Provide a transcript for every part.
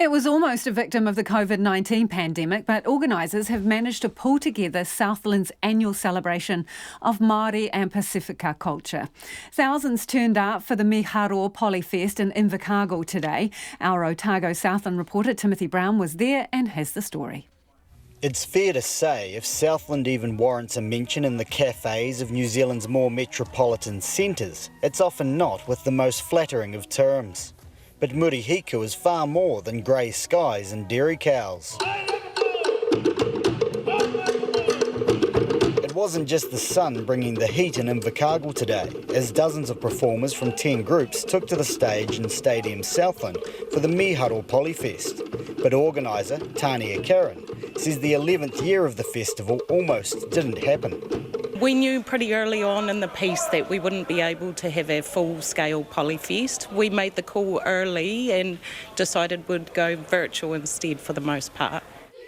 It was almost a victim of the COVID-19 pandemic, but organisers have managed to pull together Southland's annual celebration of Māori and Pasifika culture. Thousands turned up for the Miharo Polyfest in Invercargill today. Our Otago-Southland reporter Timothy Brown was there and has the story. It's fair to say if Southland even warrants a mention in the cafes of New Zealand's more metropolitan centres, it's often not with the most flattering of terms. But Murihiku is far more than grey skies and dairy cows. It wasn't just the sun bringing the heat in Invercargill today, as dozens of performers from 10 groups took to the stage in Stadium Southland for the Miharo Polyfest. But organiser Tania Karen says the 11th year of the festival almost didn't happen. We knew pretty early on in the piece that we wouldn't be able to have a full-scale Polyfest. We made the call early and decided we'd go virtual instead for the most part.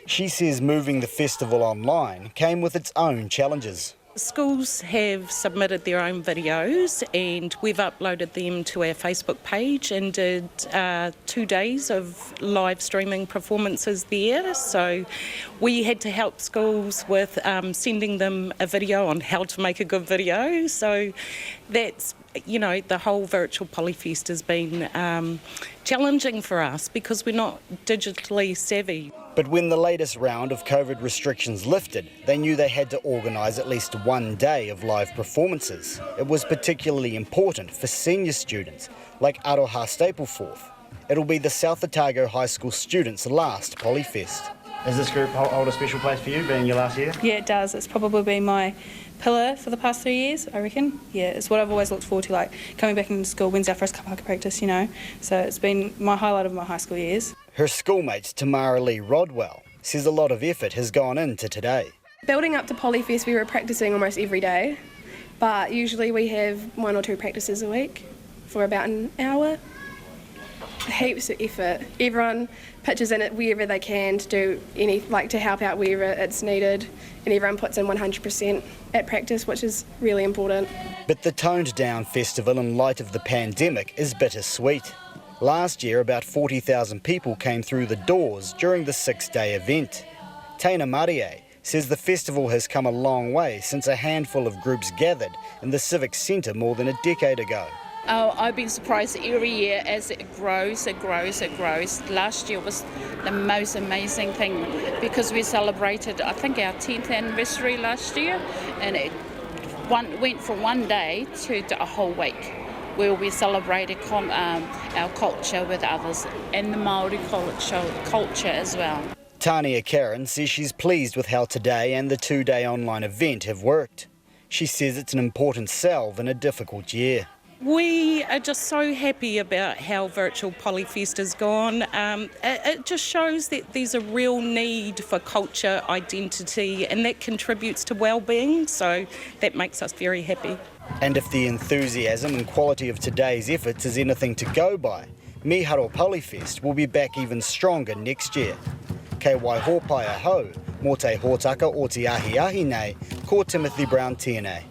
She says moving the festival online came with its own challenges. Schools have submitted their own videos and we've uploaded them to our Facebook page and did 2 days of live streaming performances there. So we had to help schools with sending them a video on how to make a good video. So that's, the whole virtual Polyfest has been challenging for us because we're not digitally savvy. But when the latest round of COVID restrictions lifted, they knew they had to organise at least one day of live performances. It was particularly important for senior students like Aroha Stapleforth. It'll be the South Otago High School students' last Polyfest. Does this group hold a special place for you, being your last year? Yeah, it does. It's probably been my pillar for the past 3 years, I reckon. Yeah, it's what I've always looked forward to, like coming back into school. When's our first kapaka practice, So it's been my highlight of my high school years. Her schoolmate Tamara Lee Rodwell says a lot of effort has gone into today. Building up to Polyfest, we were practising almost every day, but usually we have 1 or 2 practices a week for about an hour. Heaps of effort. Everyone pitches in it wherever they can to do to help out wherever it's needed, and everyone puts in 100% at practice, which is really important. But the toned down festival in light of the pandemic is bittersweet. Last year, about 40,000 people came through the doors during the 6-day event. Taina Marie says the festival has come a long way since a handful of groups gathered in the Civic Centre more than a decade ago. Oh, I've been surprised every year as it grows, it grows, it grows. Last year was the most amazing thing because we celebrated, I think, our 10th anniversary last year, and it went from 1 day to a whole week, where we celebrated our culture with others and the Māori culture as well. Tania Karen says she's pleased with how today and the 2-day online event have worked. She says it's an important salve in a difficult year. We are just so happy about how virtual Polyfest has gone. It just shows that there's a real need for culture, identity, and that contributes to well-being, so that makes us very happy. And if the enthusiasm and quality of today's efforts is anything to go by, Miharo Polyfest will be back even stronger next year. Kei wai hōpai a hau, mō te hōtaka o te ahi nei, ko Timothy Brown tēnei.